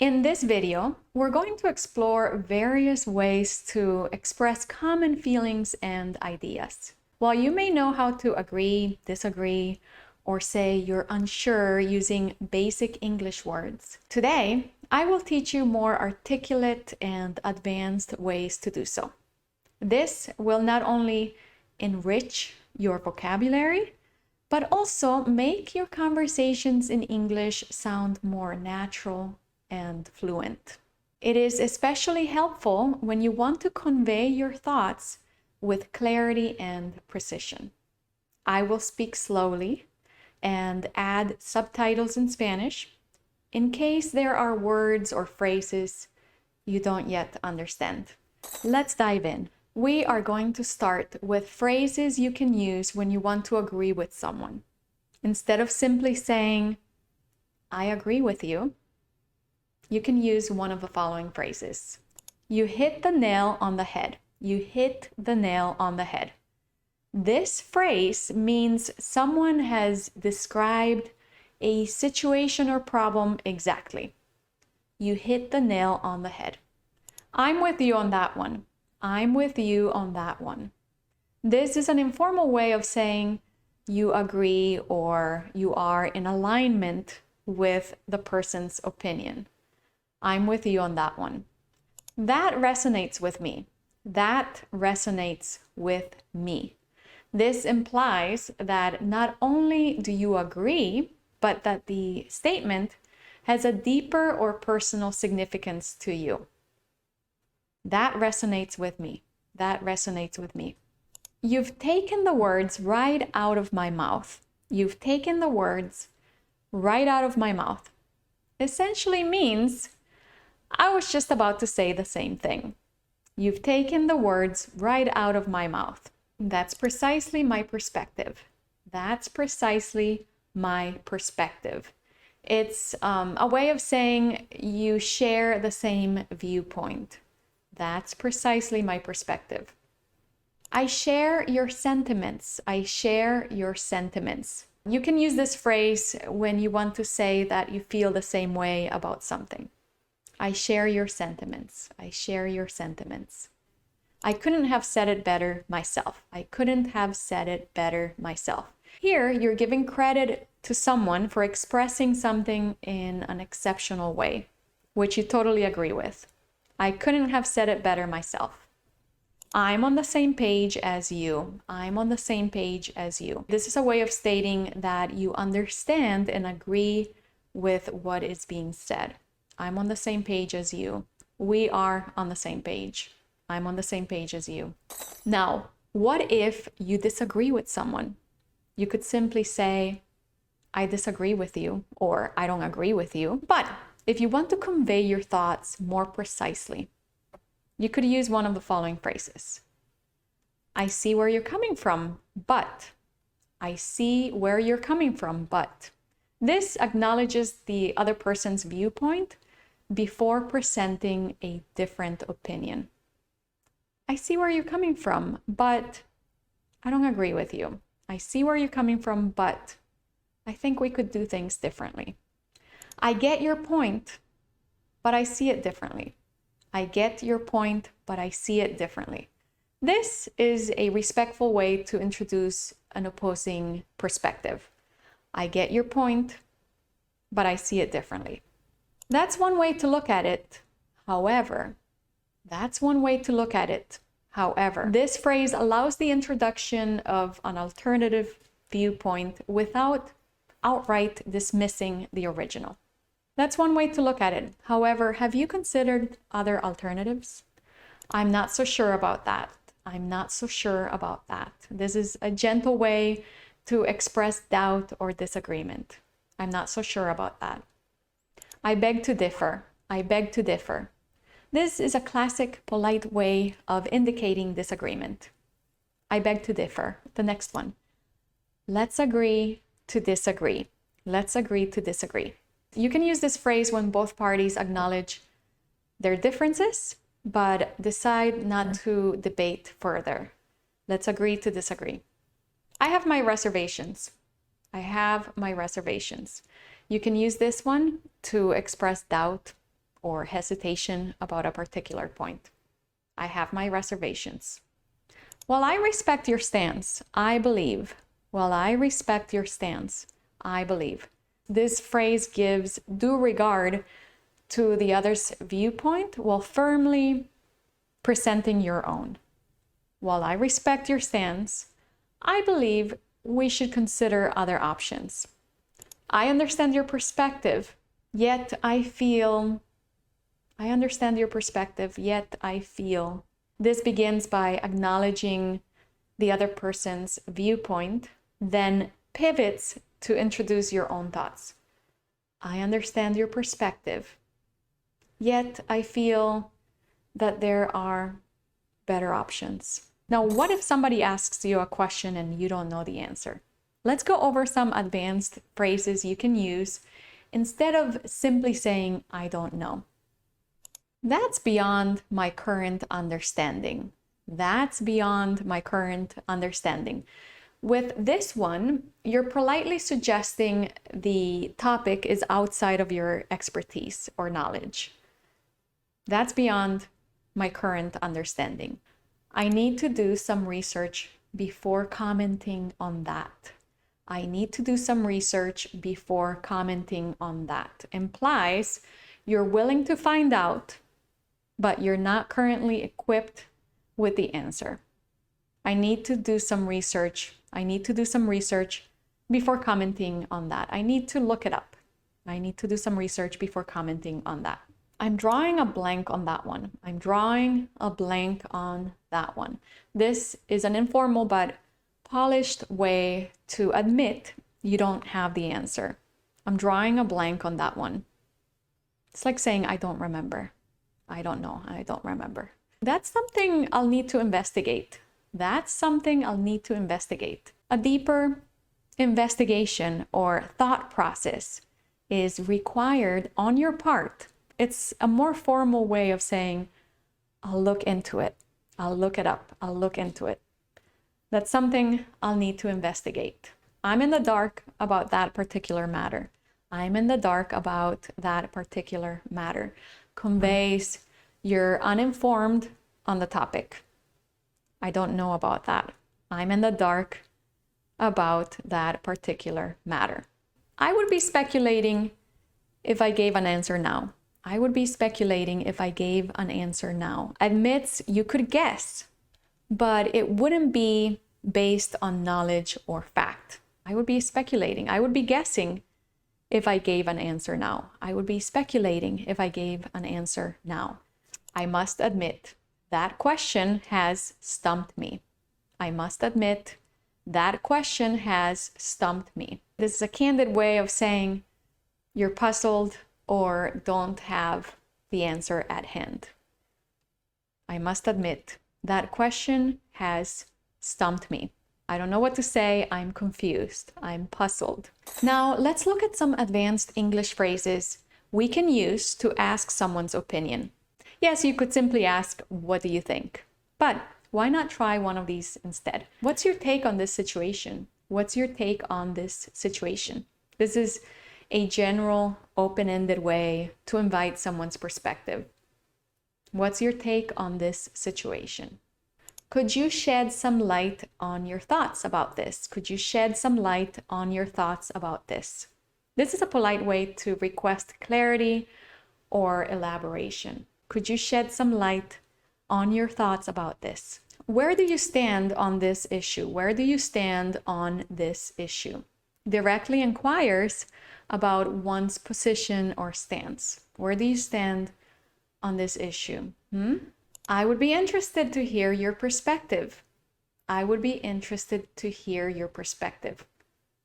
In this video, we're going to explore various ways to express common feelings and ideas. While you may know how to agree, disagree, or say you're unsure using basic English words, today I will teach you more articulate and advanced ways to do so. This will not only enrich your vocabulary, but also make your conversations in English sound more natural and fluent. It is especially helpful when you want to convey your thoughts with clarity and precision. I will speak slowly and add subtitles in Spanish in case there are words or phrases you don't yet understand. Let's dive in. We are going to start with phrases you can use when you want to agree with someone. Instead of simply saying, "I agree with you," you can use one of the following phrases. You hit the nail on the head. You hit the nail on the head. This phrase means someone has described a situation or problem exactly. You hit the nail on the head. I'm with you on that one. I'm with you on that one. This is an informal way of saying you agree or you are in alignment with the person's opinion. I'm with you on that one. That resonates with me. That resonates with me. This implies that not only do you agree, but that the statement has a deeper or personal significance to you. That resonates with me. That resonates with me. You've taken the words right out of my mouth. You've taken the words right out of my mouth. Essentially means I was just about to say the same thing. You've taken the words right out of my mouth. That's precisely my perspective. That's precisely my perspective. It's a way of saying you share the same viewpoint. That's precisely my perspective. I share your sentiments. I share your sentiments. You can use this phrase when you want to say that you feel the same way about something. I share your sentiments. I share your sentiments. I couldn't have said it better myself. I couldn't have said it better myself. Here, you're giving credit to someone for expressing something in an exceptional way, which you totally agree with. I couldn't have said it better myself. I'm on the same page as you. I'm on the same page as you. This is a way of stating that you understand and agree with what is being said. I'm on the same page as you. We are on the same page. I'm on the same page as you. Now, what if you disagree with someone? You could simply say, I disagree with you, or I don't agree with you. But if you want to convey your thoughts more precisely, you could use one of the following phrases. I see where you're coming from, but. I see where you're coming from, but. This acknowledges the other person's viewpoint before presenting a different opinion. I see where you're coming from, but I don't agree with you. I see where you're coming from, but I think we could do things differently. I get your point, but I see it differently. I get your point, but I see it differently. This is a respectful way to introduce an opposing perspective. I get your point, but I see it differently. That's one way to look at it. However, this phrase allows the introduction of an alternative viewpoint without outright dismissing the original. That's one way to look at it. However, have you considered other alternatives? I'm not so sure about that. I'm not so sure about that. This is a gentle way to express doubt or disagreement. I'm not so sure about that. I beg to differ. I beg to differ. This is a classic, polite way of indicating disagreement. I beg to differ. The next one. Let's agree to disagree. Let's agree to disagree. You can use this phrase when both parties acknowledge their differences, but decide not to debate further. Let's agree to disagree. I have my reservations. I have my reservations. You can use this one to express doubt or hesitation about a particular point. I have my reservations. While I respect your stance, I believe. While I respect your stance, I believe. This phrase gives due regard to the other's viewpoint while firmly presenting your own. While I respect your stance, I believe we should consider other options. I understand your perspective, yet I feel. I understand your perspective, yet I feel. This begins by acknowledging the other person's viewpoint, then pivots to introduce your own thoughts. I understand your perspective, yet I feel that there are better options. Now, what if somebody asks you a question and you don't know the answer? Let's go over some advanced phrases you can use instead of simply saying, I don't know. That's beyond my current understanding. That's beyond my current understanding. With this one, you're politely suggesting the topic is outside of your expertise or knowledge. That's beyond my current understanding. I need to do some research before commenting on that. I need to do some research before commenting on that. Implies you're willing to find out, but you're not currently equipped with the answer. I need to do some research. I need to do some research before commenting on that. I need to look it up. I need to do some research before commenting on that. I'm drawing a blank on that one. I'm drawing a blank on that one. This is an informal but polished way to admit you don't have the answer. I'm drawing a blank on that one. It's like saying, I don't remember. I don't know. I don't remember. That's something I'll need to investigate. That's something I'll need to investigate. A deeper investigation or thought process is required on your part. It's a more formal way of saying, I'll look into it. I'll look it up. I'll look into it. That's something I'll need to investigate. I'm in the dark about that particular matter. I'm in the dark about that particular matter. Conveys you're uninformed on the topic. I don't know about that. I'm in the dark about that particular matter. I would be speculating if I gave an answer now. I would be speculating if I gave an answer now. Admits you could guess, but it wouldn't be based on knowledge or fact. I would be speculating. I would be guessing if I gave an answer now. I would be speculating if I gave an answer now. I must admit that question has stumped me. I must admit that question has stumped me. This is a candid way of saying you're puzzled or don't have the answer at hand. I must admit that question has stumped me. I don't know what to say. I'm confused. I'm puzzled. Now, let's look at some advanced English phrases we can use to ask someone's opinion. Yes, you could simply ask, what do you think? But why not try one of these instead? What's your take on this situation? What's your take on this situation? This is a general, open-ended way to invite someone's perspective. What's your take on this situation? Could you shed some light on your thoughts about this? Could you shed some light on your thoughts about this? This is a polite way to request clarity or elaboration. Could you shed some light on your thoughts about this? Where do you stand on this issue? Where do you stand on this issue? Directly inquires about one's position or stance. Where do you stand on this issue? I would be interested to hear your perspective. I would be interested to hear your perspective.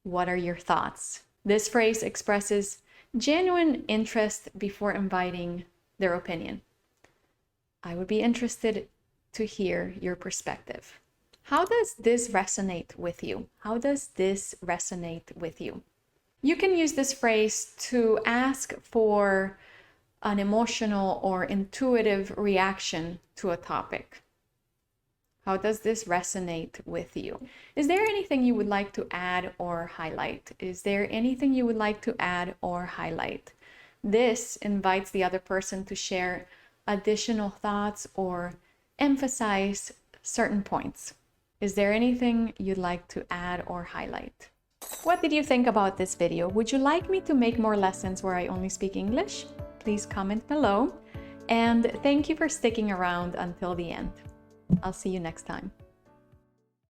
What are your thoughts? This phrase expresses genuine interest before inviting their opinion. I would be interested to hear your perspective. How does this resonate with you? How does this resonate with you? You can use this phrase to ask for an emotional or intuitive reaction to a topic. How does this resonate with you? Is there anything you would like to add or highlight? Is there anything you would like to add or highlight? This invites the other person to share additional thoughts or emphasize certain points. Is there anything you'd like to add or highlight? What did you think about this video? Would you like me to make more lessons where I only speak English? Please comment below. And thank you for sticking around until the end. I'll see you next time.